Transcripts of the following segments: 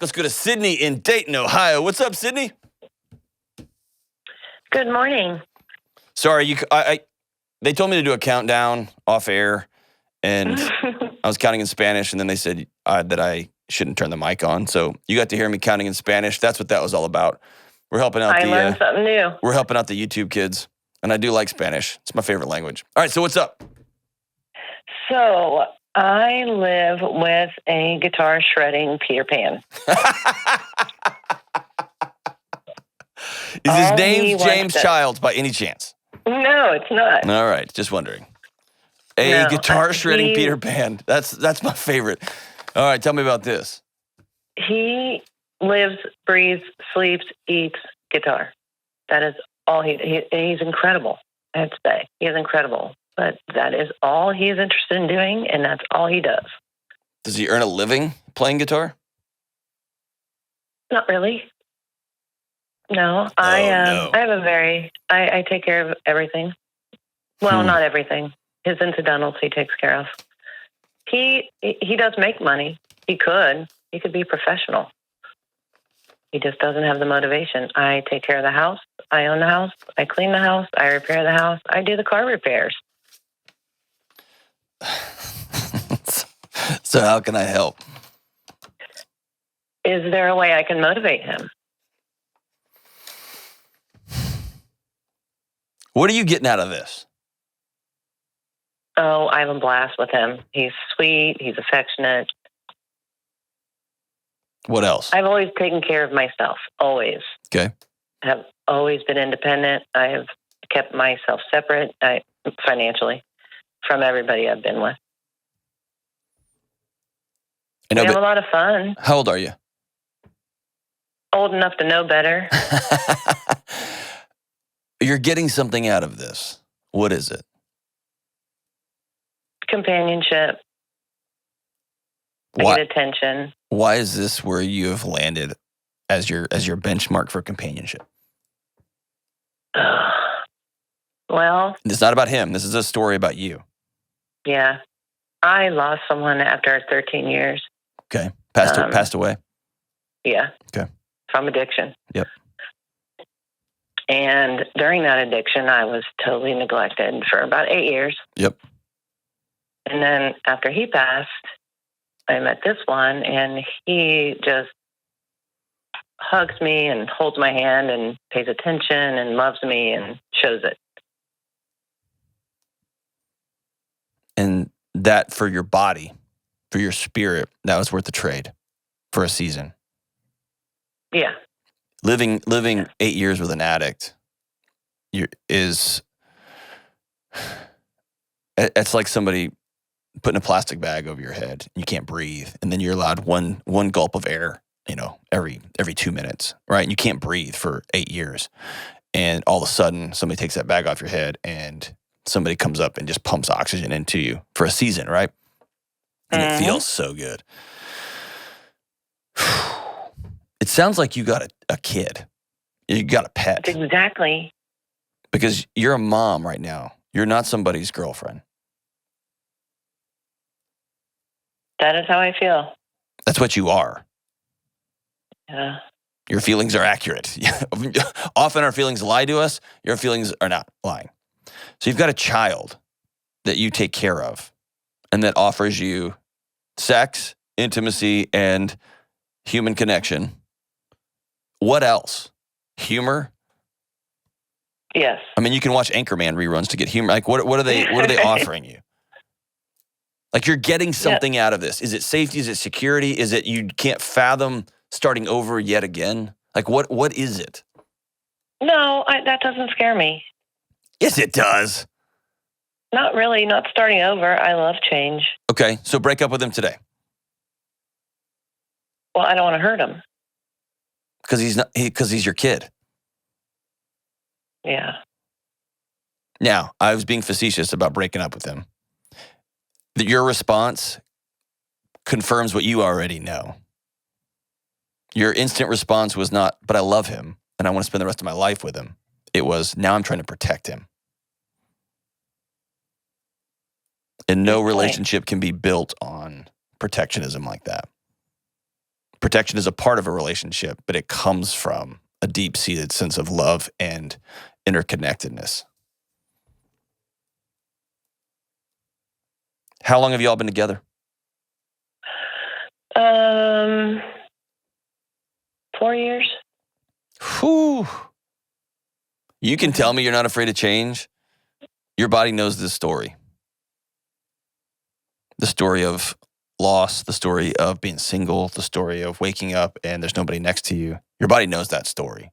Let's go to Sydney in Dayton, Ohio. What's up, Sydney? Good morning. Sorry, they told me to do a countdown off air, and I was counting in Spanish, and then they said that I shouldn't turn the mic on. So you got to hear me counting in Spanish. That's what that was all about. We're helping out. I learned something new. We're helping out the YouTube kids, and I do like Spanish. It's my favorite language. All right, so what's up? So I live with a guitar shredding Peter Pan. Is his name James Childs by any chance? No, it's not. All right, just wondering. Guitar shredding Peter Pan. That's my favorite. All right, tell me about this. He lives, breathes, sleeps, eats guitar. That is all he's incredible, I have to say. He is incredible. But that is all he is interested in doing, and that's all he does. Does he earn a living playing guitar? Not really. No, I take care of everything. Well, not everything. His incidentals he takes care of. He does make money. He could be professional. He just doesn't have the motivation. I take care of the house. I own the house. I clean the house. I repair the house. I do the car repairs. So how can I help? Is there a way I can motivate him? What are you getting out of this? Oh, I have a blast with him. He's sweet. He's affectionate. What else? I've always taken care of myself. Always. Okay. I have always been independent. I have kept myself separate financially from everybody I've been with. We have a lot of fun. How old are you? Old enough to know better. You're getting something out of this. What is it? Companionship. I get attention. Why is this where you have landed as your benchmark for companionship? Well, it's not about him. This is a story about you. Yeah. I lost someone after 13 years. Okay. Passed away? Yeah. Okay. From addiction. Yep. And during that addiction, I was totally neglected for about 8 years. Yep. And then after he passed, I met this one, and he just hugs me and holds my hand and pays attention and loves me and shows it. And that for your body, for your spirit, that was worth the trade for a season. Yeah. Living 8 years with an addict it's like somebody putting a plastic bag over your head and you can't breathe, and then you're allowed one gulp of air, every 2 minutes, right? And you can't breathe for 8 years, and all of a sudden somebody takes that bag off your head and somebody comes up and just pumps oxygen into you for a season, right? And it feels so good. It sounds like you got a kid. You got a pet. Exactly. Because you're a mom right now. You're not somebody's girlfriend. That is how I feel. That's what you are. Yeah. Your feelings are accurate. Often our feelings lie to us. Your feelings are not lying. So you've got a child that you take care of and that offers you sex, intimacy, and human connection. What else? Humor? Yes. I mean, you can watch Anchorman reruns to get humor. Like, what are they offering you? Like, you're getting something out of this. Is it safety? Is it security? Is it you can't fathom starting over yet again? Like, what is it? No, that doesn't scare me. Yes, it does. Not really. Not starting over. I love change. Okay, so break up with him today. Well, I don't want to hurt him. Because he's your kid. Yeah. Now, I was being facetious about breaking up with him. Your response confirms what you already know. Your instant response was not, but I love him and I want to spend the rest of my life with him. It was, now I'm trying to protect him. And no relationship can be built on protectionism like that. Protection is a part of a relationship, but it comes from a deep-seated sense of love and interconnectedness. How long have you all been together? 4 years. Whew. You can tell me you're not afraid of change. Your body knows this story. The story of loss, the story of being single, the story of waking up and there's nobody next to you. Your body knows that story.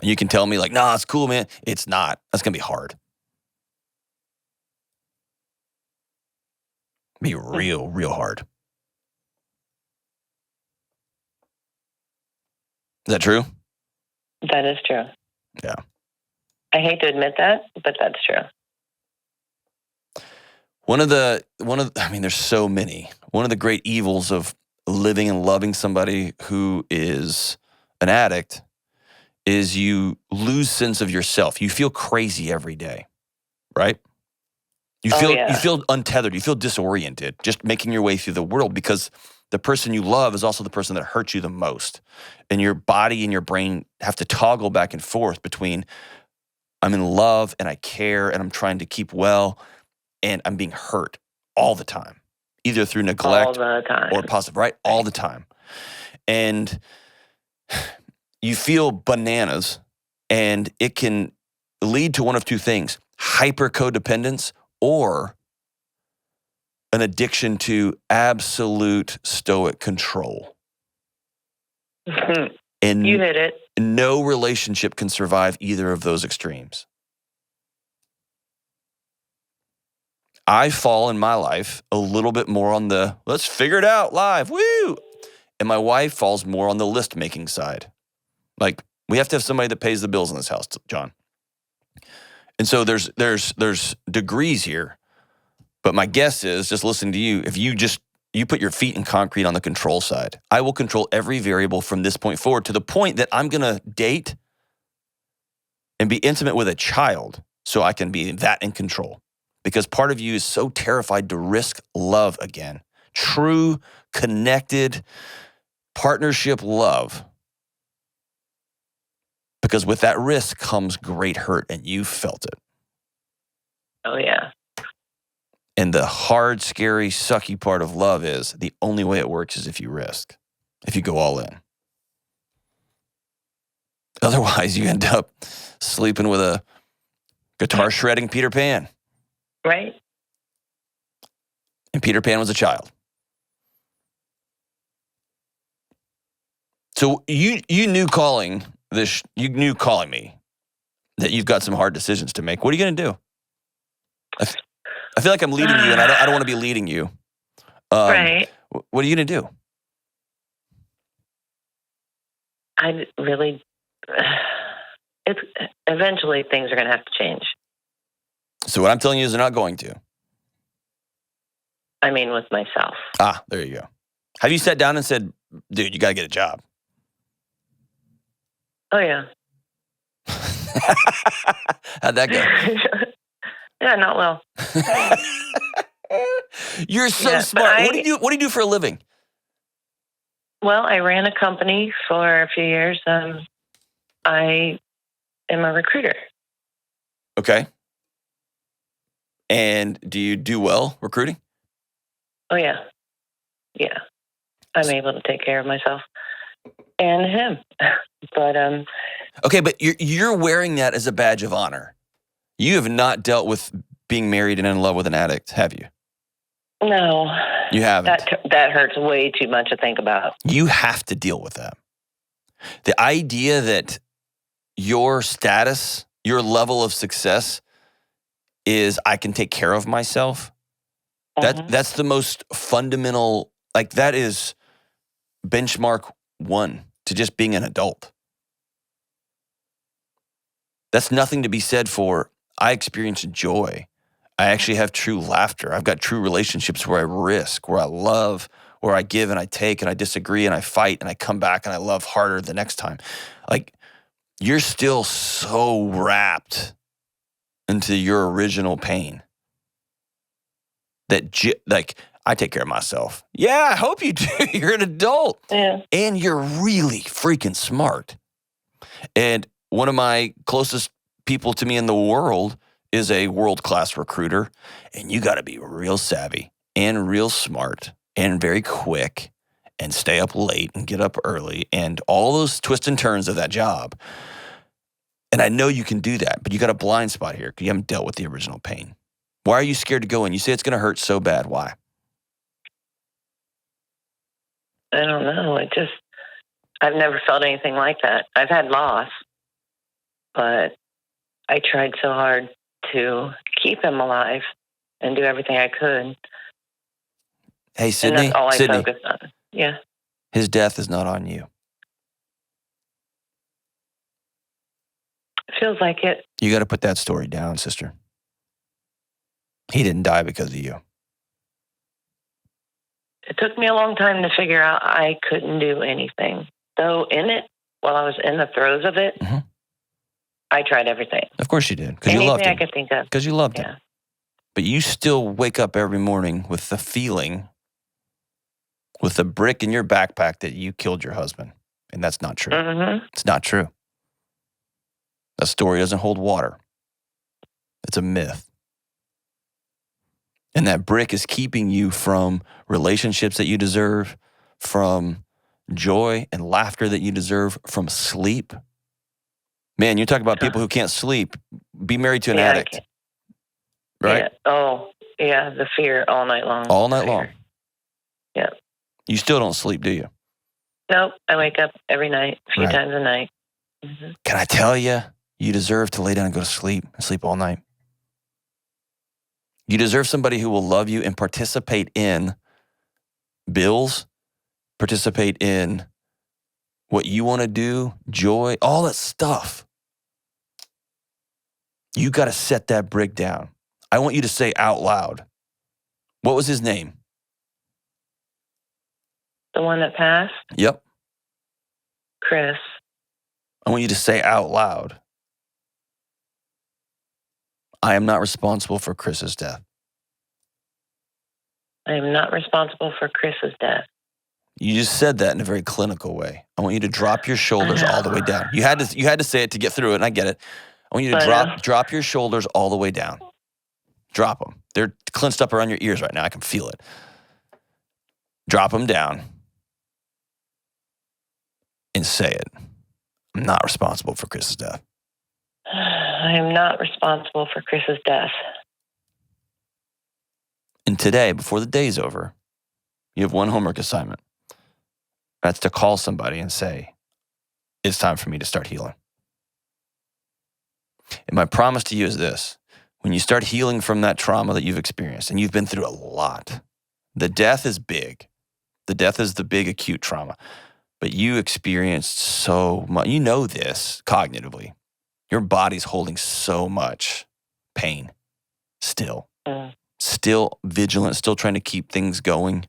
And you can tell me like, nah, it's cool, man. It's not. That's going to be hard. Be real, real hard. Is that true? That is true. Yeah. I hate to admit that, but that's true. There's so many. One of the great evils of living and loving somebody who is an addict is you lose sense of yourself. You feel crazy every day, right? You feel untethered. You feel disoriented just making your way through the world because the person you love is also the person that hurts you the most. And your body and your brain have to toggle back and forth between I'm in love and I care and I'm trying to keep well and I'm being hurt all the time, either through neglect or positive, right? All the time. And you feel bananas and it can lead to one of two things, hyper codependence or an addiction to absolute stoic control. And you hit it. No relationship can survive either of those extremes. I fall in my life a little bit more on the let's figure it out live, woo! And my wife falls more on the list making side. Like we have to have somebody that pays the bills in this house, John. And so there's degrees here. But my guess is, just listening to you, if you put your feet in concrete on the control side, I will control every variable from this point forward to the point that I'm going to date and be intimate with a child so I can be that in control. Because part of you is so terrified to risk love again. True, connected, partnership love. Because with that risk comes great hurt, and you felt it. Oh, yeah. And the hard, scary, sucky part of love is the only way it works is if you risk, if you go all in. Otherwise, you end up sleeping with a guitar shredding Peter Pan. Right. And Peter Pan was a child. So you knew calling me that you've got some hard decisions to make. What are you going to do? I feel like I'm leading you, and I don't want to be leading you. Right. What are you going to do? It's eventually things are going to have to change. So what I'm telling you is they're not going to. I mean, with myself. There you go. Have you sat down and said, dude, you got to get a job? Oh, yeah. How'd that go? Yeah, not well. You're so smart. What do you do for a living? Well, I ran a company for a few years. I am a recruiter. Okay. And do you do well recruiting? Oh, yeah. Yeah. I'm able to take care of myself and him. But okay, but you're wearing that as a badge of honor. You have not dealt with being married and in love with an addict, have you? No. You haven't. That hurts way too much to think about. You have to deal with that. The idea that your status, your level of success is I can take care of myself. That's the most fundamental, like that is benchmark 1 to just being an adult. That's nothing to be said for, I experience joy. I actually have true laughter. I've got true relationships where I risk, where I love, where I give and I take and I disagree and I fight and I come back and I love harder the next time. Like, you're still so wrapped into your original pain that, I take care of myself. Yeah, I hope you do. You're an adult. Yeah. And you're really freaking smart. And one of my closest people to me in the world is a world-class recruiter. And you got to be real savvy and real smart and very quick and stay up late and get up early and all those twists and turns of that job. And I know you can do that, but you got a blind spot here because you haven't dealt with the original pain. Why are you scared to go in? You say it's going to hurt so bad. Why? I don't know. I've never felt anything like that. I've had loss, but I tried so hard to keep him alive and do everything I could. Hey, Sydney. And that's all I Sydney, focused on. Yeah. his death is not on you. It feels like it. You got to put that story down, sister. He didn't die because of you. It took me a long time to figure out I couldn't do anything. Though in it, while I was in the throes of it, I tried everything. Of course you did, because you loved him. Anything I could think of. Because you loved him. But you still wake up every morning with the feeling, with the brick in your backpack that you killed your husband. And that's not true. Mm-hmm. It's not true. That story doesn't hold water. It's a myth. And that brick is keeping you from relationships that you deserve, from joy and laughter that you deserve, from sleep. Man, you talk about people who can't sleep. Be married to an addict. Right? Yeah. Oh, yeah. The fear all night long. All night long. Yeah. You still don't sleep, do you? Nope. I wake up every night, a few times a night. Mm-hmm. Can I tell you, you deserve to lay down and go to sleep and sleep all night. You deserve somebody who will love you and participate in bills, participate in what you want to do, joy, all that stuff. You got to set that brick down. I want you to say out loud, what was his name? The one that passed? Yep. Chris. I want you to say out loud, I am not responsible for Chris's death. I am not responsible for Chris's death. You just said that in a very clinical way. I want you to drop your shoulders all the way down. You had to say it to get through it, and I get it. I want you to drop your shoulders all the way down. Drop them. They're clenched up around your ears right now. I can feel it. Drop them down and say it. I'm not responsible for Chris's death. I am not responsible for Chris's death. And today, before the day's over, you have one homework assignment. That's to call somebody and say, it's time for me to start healing. And my promise to you is this. When you start healing from that trauma that you've experienced, and you've been through a lot, the death is big. The death is the big acute trauma. But you experienced so much. You know this cognitively. Your body's holding so much pain still. Still vigilant, still trying to keep things going.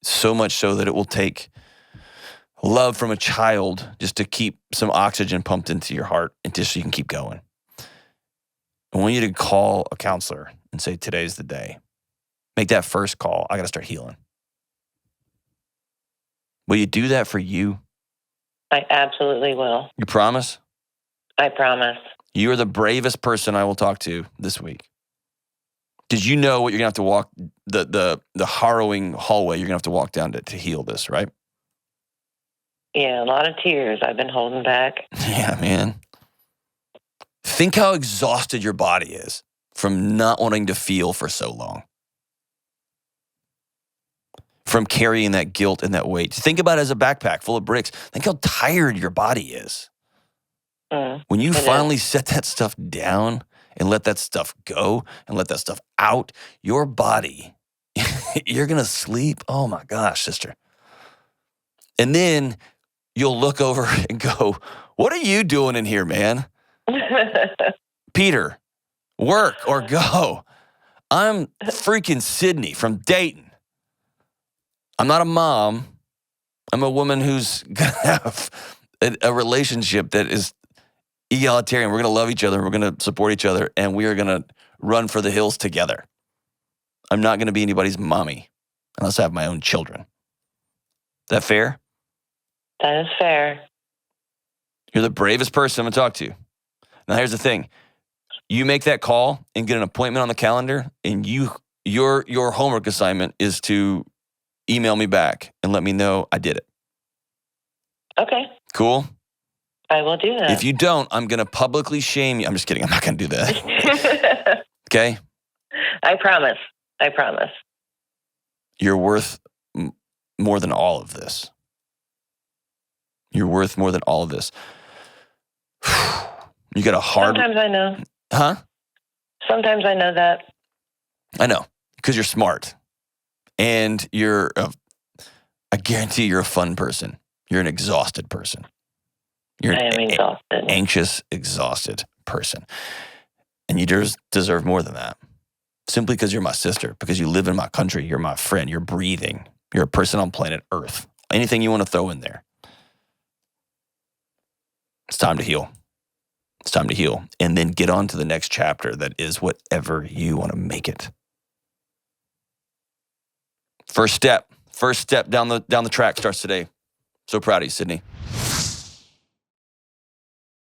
So much so that it will take love from a child just to keep some oxygen pumped into your heart and just so you can keep going. I want you to call a counselor and say, today's the day. Make that first call. I got to start healing. Will you do that for you? I absolutely will. You promise? I promise. You are the bravest person I will talk to this week. Did you know what you're going to have to walk, the harrowing hallway you're going to have to walk down to heal this, right? Yeah, a lot of tears I've been holding back. Yeah, man. Think how exhausted your body is from not wanting to feel for so long. From carrying that guilt and that weight. Think about it as a backpack full of bricks. Think how tired your body is. When you finally set that stuff down and let that stuff go and let that stuff out, your body, you're going to sleep. Oh my gosh, sister. And then you'll look over and go, what are you doing in here, man? Peter, work or go. I'm freaking Sydney from Dayton. I'm not a mom. I'm a woman who's going to have a relationship that is egalitarian. We're going to love each other. We're going to support each other. And we are going to run for the hills together. I'm not going to be anybody's mommy unless I have my own children. Is that fair? That is fair. You're the bravest person I'm going to talk to. Now, here's the thing. You make that call and get an appointment on the calendar, and your homework assignment is to email me back and let me know I did it. Okay. Cool? I will do that. If you don't, I'm going to publicly shame you. I'm just kidding. I'm not going to do that. Okay? I promise. I promise. You're worth more than all of this. You're worth more than all of this. You got a hard... Sometimes I know. Huh? Sometimes I know that. I know. Because you're smart. And I guarantee you're a fun person. You're an exhausted person. You're I am exhausted. Anxious, exhausted person. And you deserve more than that. Simply because you're my sister, because you live in my country, you're my friend, you're breathing. You're a person on planet Earth. Anything you want to throw in there. It's time to heal. It's time to heal. And then get on to the next chapter that is whatever you want to make it. First step down the track starts today. So proud of you, Sydney.